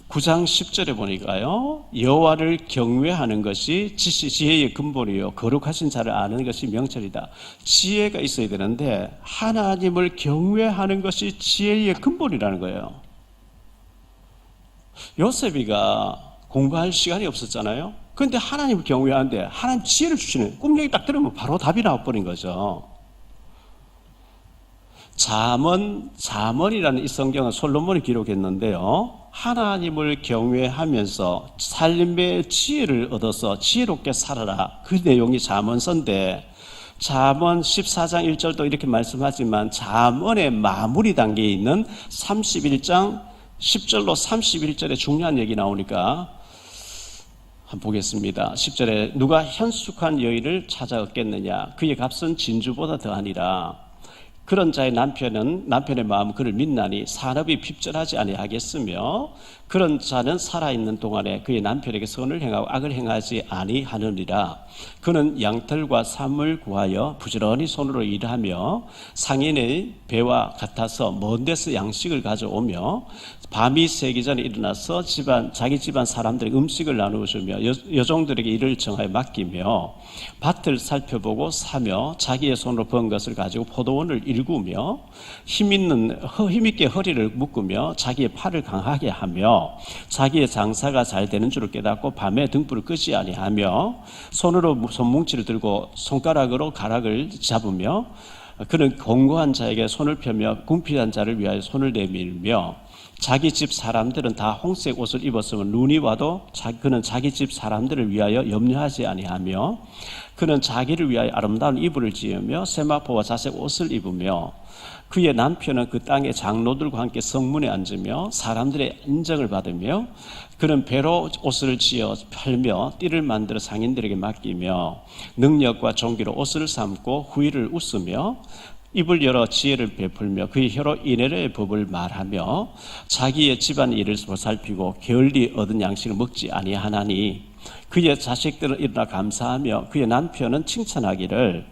S2: 9장 10절에 보니까요. 여호와를 경외하는 것이 지혜의 근본이요 거룩하신 자를 아는 것이 명철이다. 지혜가 있어야 되는데 하나님을 경외하는 것이 지혜의 근본이라는 거예요. 요셉이가 공부할 시간이 없었잖아요. 그런데 하나님을 경외하는데 하나님 지혜를 주시는 꿈 얘기 딱 들으면 바로 답이 나와버린 거죠. 잠언이라는 이 성경은 솔로몬이 기록했는데요. 하나님을 경외하면서 삶의 지혜를 얻어서 지혜롭게 살아라. 그 내용이 잠언서인데 잠언 14장 1절도 이렇게 말씀하지만 잠언의 마무리 단계에 있는 31장 10절로 31절에 중요한 얘기 나오니까 한번 보겠습니다. 10절에 누가 현숙한 여인을 찾아 얻겠느냐 그의 값은 진주보다 더하니라. 그런 자의 남편의 마음은 그를 믿나니 산업이 핍절하지 아니하겠으며 그런 자는 살아있는 동안에 그의 남편에게 선을 행하고 악을 행하지 아니하느니라. 그는 양털과 삼을 구하여 부지런히 손으로 일하며 상인의 배와 같아서 먼 데서 양식을 가져오며 밤이 새기 전에 일어나서 자기 집안 사람들의 음식을 나누어 주며 여종들에게 일을 정하여 맡기며 밭을 살펴보고 사며 자기의 손으로 번 것을 가지고 포도원을 일구며 힘있게 허리를 묶으며 자기의 팔을 강하게 하며 자기의 장사가 잘 되는 줄을 깨닫고 밤에 등불을 끄지 아니하며 손으로 손뭉치를 들고 손가락으로 가락을 잡으며 그는 공고한 자에게 손을 펴며 궁핍한 자를 위하여 손을 내밀며 자기 집 사람들은 다 홍색 옷을 입었으면 눈이 와도 그는 자기 집 사람들을 위하여 염려하지 아니하며 그는 자기를 위하여 아름다운 이불을 지으며 세마포와 자색 옷을 입으며 그의 남편은 그 땅의 장로들과 함께 성문에 앉으며 사람들의 인정을 받으며 그는 배로 옷을 지어 팔며 띠를 만들어 상인들에게 맡기며 능력과 존귀로 옷을 삼고 후일을 웃으며 입을 열어 지혜를 베풀며 그의 혀로 인애의 법을 말하며 자기의 집안 일을 보살피고 게을리 얻은 양식을 먹지 아니하나니 그의 자식들은 일어나 감사하며 그의 남편은 칭찬하기를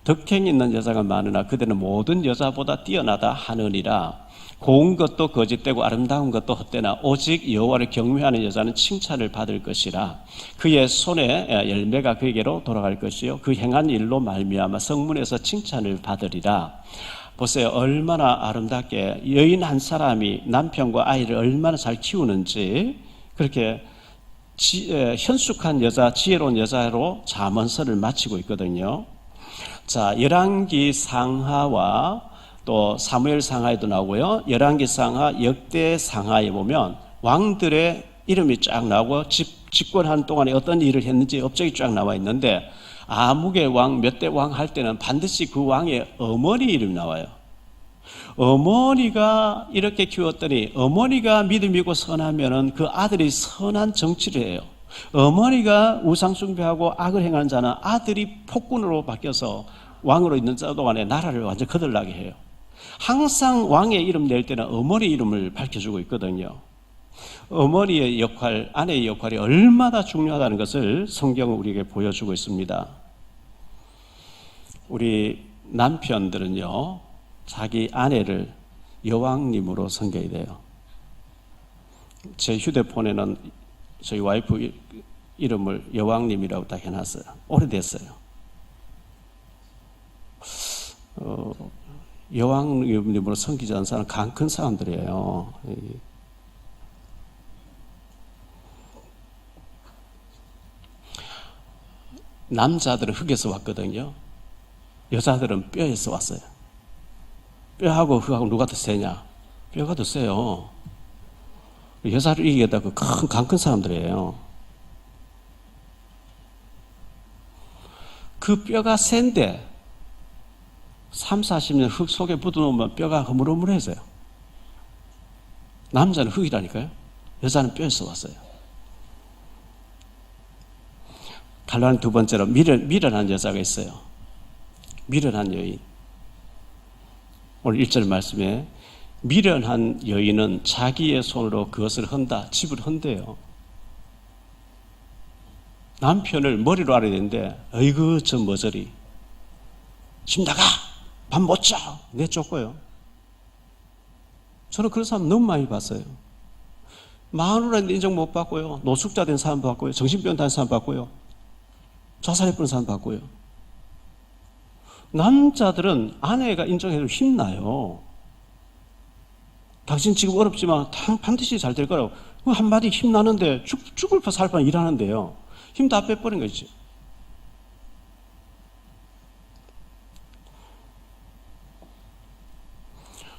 S2: 덕행이 있는 여자가 많으나 그대는 모든 여자보다 뛰어나다 하느니라. 고운 것도 거짓되고 아름다운 것도 헛되나 오직 여호와를 경외하는 여자는 칭찬을 받을 것이라. 그의 손에 열매가 그에게로 돌아갈 것이요 그 행한 일로 말미암아 성문에서 칭찬을 받으리라. 보세요, 얼마나 아름답게 여인 한 사람이 남편과 아이를 얼마나 잘 키우는지 그렇게 현숙한 여자, 지혜로운 여자로 잠언서를 마치고 있거든요. 자, 열왕기 상하와 또 사무엘 상하에도 나오고요. 열왕기 상하, 역대 상하에 보면 왕들의 이름이 쫙 나오고 집권한 동안에 어떤 일을 했는지 업적이 쫙 나와 있는데 아무개 왕, 몇 대 왕 할 때는 반드시 그 왕의 어머니 이름이 나와요. 어머니가 이렇게 키웠더니 어머니가 믿음이고 선하면은 그 아들이 선한 정치를 해요. 어머니가 우상숭배하고 악을 행하는 자는 아들이 폭군으로 바뀌어서 왕으로 있는 동안에 나라를 완전 거들나게 해요. 항상 왕의 이름 낼 때는 어머니 이름을 밝혀주고 있거든요. 어머니의 역할, 아내의 역할이 얼마나 중요하다는 것을 성경은 우리에게 보여주고 있습니다. 우리 남편들은요, 자기 아내를 여왕님으로 섬겨야 돼요. 제 휴대폰에는 저희 와이프 이름을 여왕님이라고 딱 해놨어요. 오래됐어요. 여왕님으로 섬기지 않는 사람은 강 큰 사람들이에요. 남자들은 흙에서 왔거든요. 여자들은 뼈에서 왔어요. 뼈하고 흙하고 누가 더 세냐? 뼈가 더 세요. 여자를 이기겠다 그 강 큰 사람들이에요. 그 뼈가 센데 3, 40년 흙 속에 묻어놓으면 뼈가 허물허물해져요. 남자는 흙이라니까요. 여자는 뼈에서 왔어요. 갈라는 두 번째로 미련한 여자가 있어요. 미련한 여인. 오늘 1절 말씀에 미련한 여인은 자기의 손으로 그것을 헌다. 집을 헌대요. 남편을 머리로 알아야 되는데 어이구 저 머저리 집 나가 밥 못 자 내쫓고요. 저는 그런 사람 너무 많이 봤어요. 마누라인데 인정 못 받고요. 노숙자 된 사람 받고요. 정신병 단 사람 받고요. 자살해버린 사람 받고요. 남자들은 아내가 인정해도 힘나요. 당신 지금 어렵지만 반드시 잘 될 거라고. 한마디 힘나는데 죽을 살 뻔 일하는데요. 힘 다 빼버린 거지.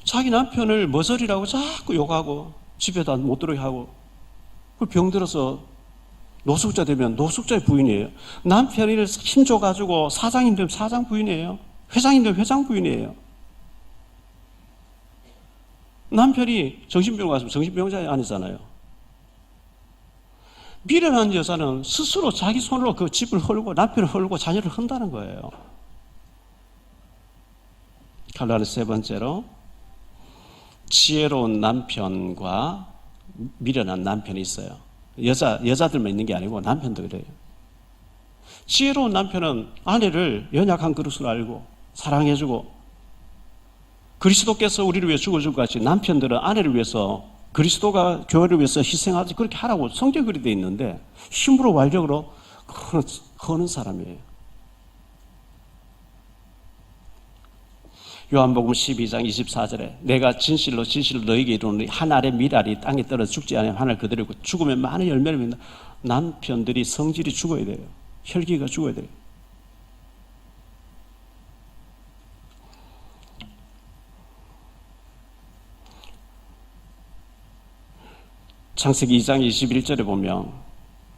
S2: 자기 남편을 머저리라고 자꾸 욕하고 집에다 못 들어오게 하고 병들어서 노숙자 되면 노숙자의 부인이에요. 남편을 힘줘가지고 사장님 되면 사장 부인이에요. 회장님 되면 회장 부인이에요. 남편이 정신병원 갔으면 정신병자 아니잖아요. 미련한 여자는 스스로 자기 손으로 그 집을 헐고 남편을 헐고 자녀를 헌다는 거예요. 갈라는 세 번째로 지혜로운 남편과 미련한 남편이 있어요. 여자들만 있는 게 아니고 남편도 그래요. 지혜로운 남편은 아내를 연약한 그릇으로 알고 사랑해주고 그리스도께서 우리를 위해 죽어준 것 같이 남편들은 아내를 위해서 그리스도가 교회를 위해서 희생하지 그렇게 하라고 성경에 그렇게 되어 있는데 힘으로 완력으로 거는 사람이에요. 요한복음 12장 24절에 내가 진실로 너에게 이르노니 한 알의 밀알이 땅에 떨어져 죽지 않으면 하늘 그대로 있고 죽으면 많은 열매를 맺는다. 남편들이 성질이 죽어야 돼요. 혈기가 죽어야 돼요. 창세기 2장 21절에 보면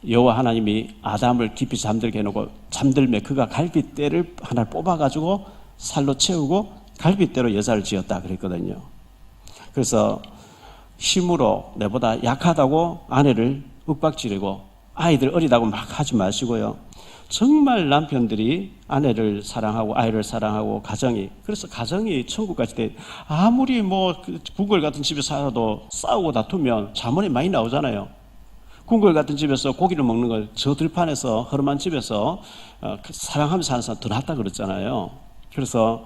S2: 여호와 하나님이 아담을 깊이 잠들게 해놓고 잠들매 그가 갈빗대를 하나 뽑아가지고 살로 채우고 갈빗대로 여자를 지었다 그랬거든요. 그래서 힘으로 내보다 약하다고 아내를 윽박지르고 아이들 어리다고 막 하지 마시고요. 정말 남편들이 아내를 사랑하고 아이를 사랑하고 그래서 가정이 천국까지 돼. 아무리 궁궐 같은 집에 살아도 싸우고 다투면 자문이 많이 나오잖아요. 궁궐 같은 집에서 고기를 먹는 걸 저 들판에서 허름한 집에서 사랑하면서 사는 사람 더 낫다 그랬잖아요. 그래서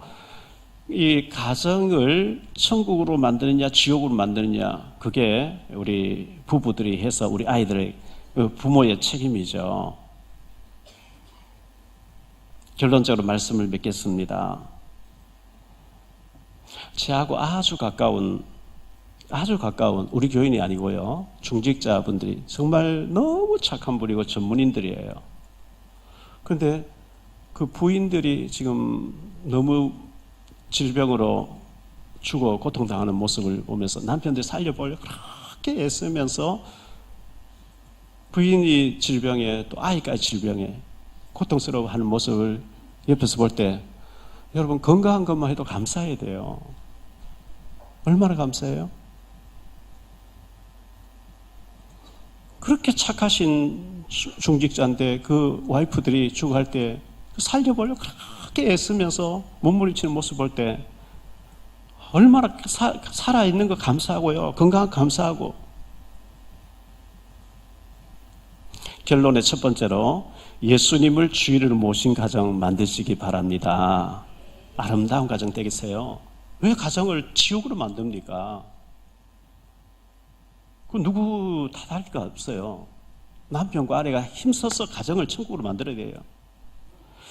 S2: 이 가정을 천국으로 만드느냐 지옥으로 만드느냐 그게 우리 부부들이 해서 우리 아이들의 부모의 책임이죠. 결론적으로 말씀을 맺겠습니다. 저하고 아주 가까운 우리 교인이 아니고요. 중직자분들이 정말 너무 착한 분이고 전문인들이에요. 그런데 그 부인들이 지금 너무 질병으로 죽어 고통당하는 모습을 보면서 남편들 살려보려고 그렇게 애쓰면서 부인이 질병에 또 아이까지 질병에 고통스러워하는 모습을 옆에서 볼 때 여러분 건강한 것만 해도 감사해야 돼요. 얼마나 감사해요? 그렇게 착하신 중직자인데 그 와이프들이 죽어갈 때 살려보려고 그렇게 애쓰면서 몸부림치는 모습 볼 때 얼마나 살아있는 거 감사하고요. 건강 감사하고. 결론의 첫 번째로 예수님을 주인으로 모신 가정 만드시기 바랍니다. 아름다운 가정 되겠어요. 왜 가정을 지옥으로 만듭니까? 그 누구 탓할 거 없어요. 남편과 아내가 힘써서 가정을 천국으로 만들어야 돼요.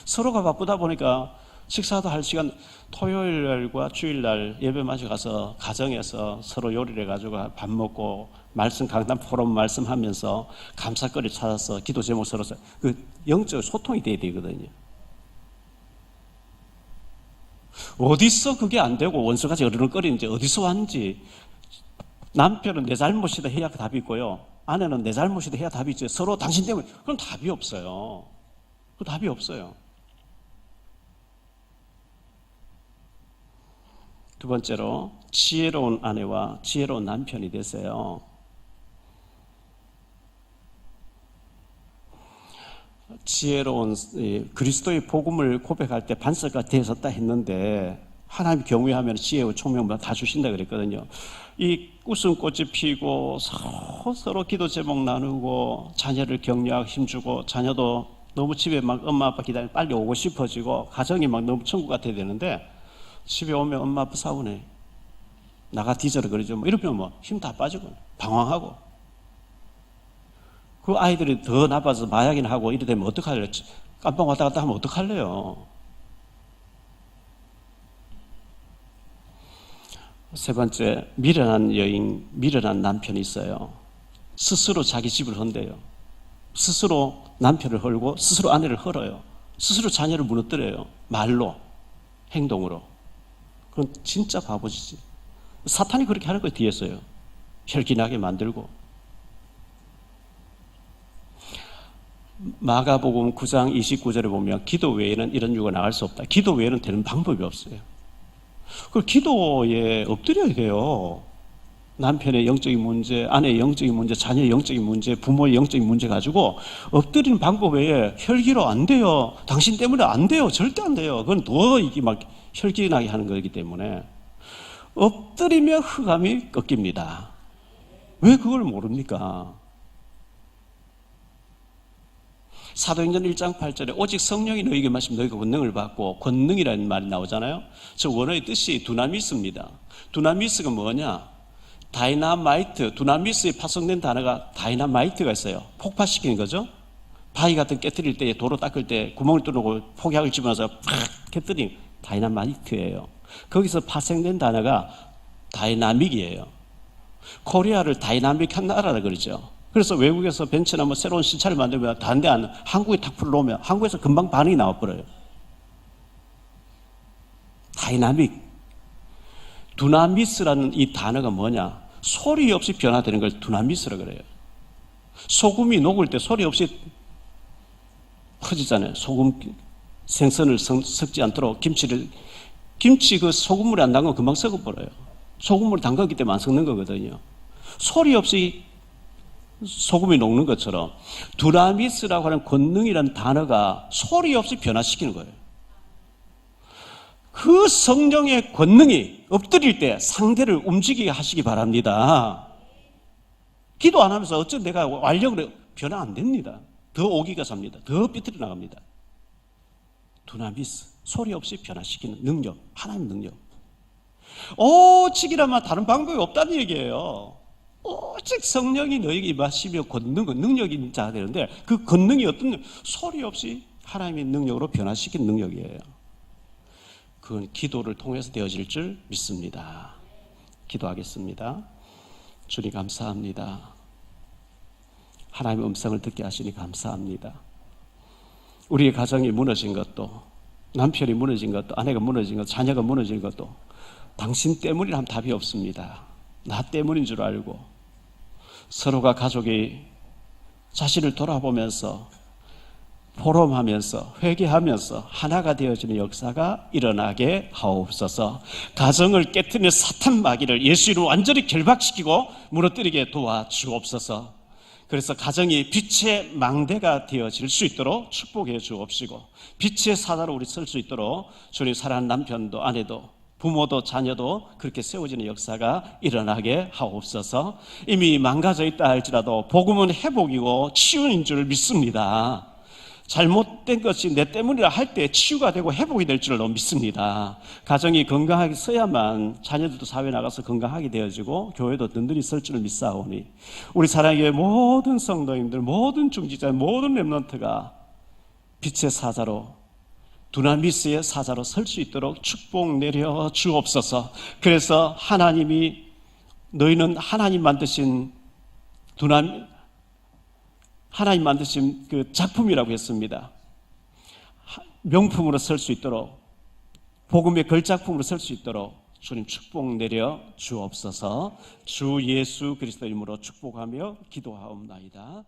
S2: 서로가 바쁘다 보니까 식사도 할 시간 토요일과 주일날 예배 마저 가서 가정에서 서로 요리를 해가지고 밥 먹고 말씀 강단 포럼 말씀하면서 감사거리 찾아서 기도 제목 서로 그 영적 소통이 돼야 되거든요. 어디서 그게 안 되고 원수같이 어른거리는지 어디서 왔는지 남편은 내 잘못이다 해야 답이 있고요. 아내는 내 잘못이다 해야 답이 있죠. 서로 당신 때문에 그럼 답이 없어요. 그 답이 없어요. 두 번째로 지혜로운 아내와 지혜로운 남편이 되세요. 지혜로운 그리스도의 복음을 고백할 때 반석가 되었다 했는데 하나님 경외하면 지혜와 총명보다 다 주신다 그랬거든요. 이 웃음꽃이 피고 서로 기도 제목 나누고 자녀를 격려하고 힘주고 자녀도 너무 집에 막 엄마 아빠 기다리면 빨리 오고 싶어지고 가정이 막 너무 천국 같아야 되는데 집에 오면 엄마 아빠 싸우네. 나가 뒤져거리죠. 이러면 힘 다 빠지고 방황하고 그 아이들이 더 나빠서 마약이나 하고 이래 되면 어떡할래요? 깜빵 왔다 갔다 하면 어떡할래요? 세 번째, 미련한 여인, 미련한 남편이 있어요. 스스로 자기 집을 헌대요. 스스로 남편을 헐고 스스로 아내를 헐어요. 스스로 자녀를 무너뜨려요. 말로, 행동으로. 그건 진짜 바보지지. 사탄이 그렇게 하는 거예요, 뒤에서요. 혈기나게 만들고. 마가복음 9장 29절에 보면 기도 외에는 이런 유가 나갈 수 없다. 기도 외에는 되는 방법이 없어요. 그 기도에 엎드려야 돼요. 남편의 영적인 문제, 아내의 영적인 문제, 자녀의 영적인 문제, 부모의 영적인 문제 가지고 엎드리는 방법 외에 혈기로 안 돼요. 당신 때문에 안 돼요. 절대 안 돼요. 그건 더 이게 막 혈기나게 하는 거기 때문에 엎드리면 흑암이 꺾입니다. 왜 그걸 모릅니까? 사도행전 1장 8절에 오직 성령이 너희에게 마시면 너희가 권능을 받고, 권능이라는 말이 나오잖아요. 저 원어의 뜻이 두나미스입니다. 두나미스가 뭐냐? 다이나마이트, 두나미스에 파송된 단어가 다이나마이트가 있어요. 폭파시키는 거죠. 바위 같은 깨뜨릴 때, 도로 닦을 때 구멍을 뚫고 폭약을 집어넣어서 팍 깨뜨린 다이나마이트예요. 거기서 파생된 단어가 다이나믹이에요. 코리아를 다이나믹한 나라라 그러죠. 그래서 외국에서 벤츠나 새로운 신차를 만들면 다른데 안 한국에 탁 풀러오면 한국에서 금방 반응이 나와버려요. 다이나믹. 두나미스라는 이 단어가 뭐냐? 소리 없이 변화되는 걸 두나미스라 그래요. 소금이 녹을 때 소리 없이 퍼지잖아요. 소금 생선을 섞지 않도록 김치 그 소금물에 안 담그면 금방 썩어버려요. 소금물에 담갔기 때문에 안 썩는 거거든요. 소리 없이 소금이 녹는 것처럼 두나미스라고 하는 권능이라는 단어가 소리 없이 변화시키는 거예요. 그 성령의 권능이 엎드릴 때 상대를 움직이게 하시기 바랍니다. 기도 안 하면서 어쩌 내가 완력으로 변화 안 됩니다. 더 오기가 삽니다. 더 삐뚤어 나갑니다. 두나미스, 소리 없이 변화시키는 능력, 하나님 능력. 오직이라면 다른 방법이 없다는 얘기예요. 오직 성령이 너에게 임하시며 권능은 능력이 자가 되는데 그 권능이 어떤 소리 없이 하나님의 능력으로 변화시키는 능력이에요. 그건 기도를 통해서 되어질 줄 믿습니다. 기도하겠습니다. 주님 감사합니다. 하나님의 음성을 듣게 하시니 감사합니다. 우리의 가정이 무너진 것도, 남편이 무너진 것도, 아내가 무너진 것도, 자녀가 무너진 것도 당신 때문이라면 답이 없습니다. 나 때문인 줄 알고 서로가 가족이 자신을 돌아보면서 포럼하면서 회개하면서 하나가 되어지는 역사가 일어나게 하옵소서. 가정을 깨뜨리는 사탄 마귀를 예수 이름으로 완전히 결박시키고 무너뜨리게 도와주옵소서. 그래서 가정이 빛의 망대가 되어질 수 있도록 축복해 주옵시고 빛의 사자로 우리 설 수 있도록 주님 사랑하는 남편도 아내도 부모도 자녀도 그렇게 세워지는 역사가 일어나게 하옵소서. 이미 망가져 있다 할지라도 복음은 회복이고 치유인 줄 믿습니다. 잘못된 것이 내 때문이라 할 때 치유가 되고 회복이 될 줄로 믿습니다. 가정이 건강하게 서야만 자녀들도 사회에 나가서 건강하게 되어지고 교회도 든든히 설 줄을 믿사오니 우리 사랑의 모든 성도님들, 모든 중직자, 모든 렘넌트가 빛의 사자로 두나미스의 사자로 설 수 있도록 축복 내려 주옵소서. 그래서 하나님이 너희는 하나님 만드신 그 작품이라고 했습니다. 명품으로 설 수 있도록 복음의 걸작품으로 설 수 있도록 주님 축복 내려 주옵소서. 주 예수 그리스도 이름으로 축복하며 기도하옵나이다.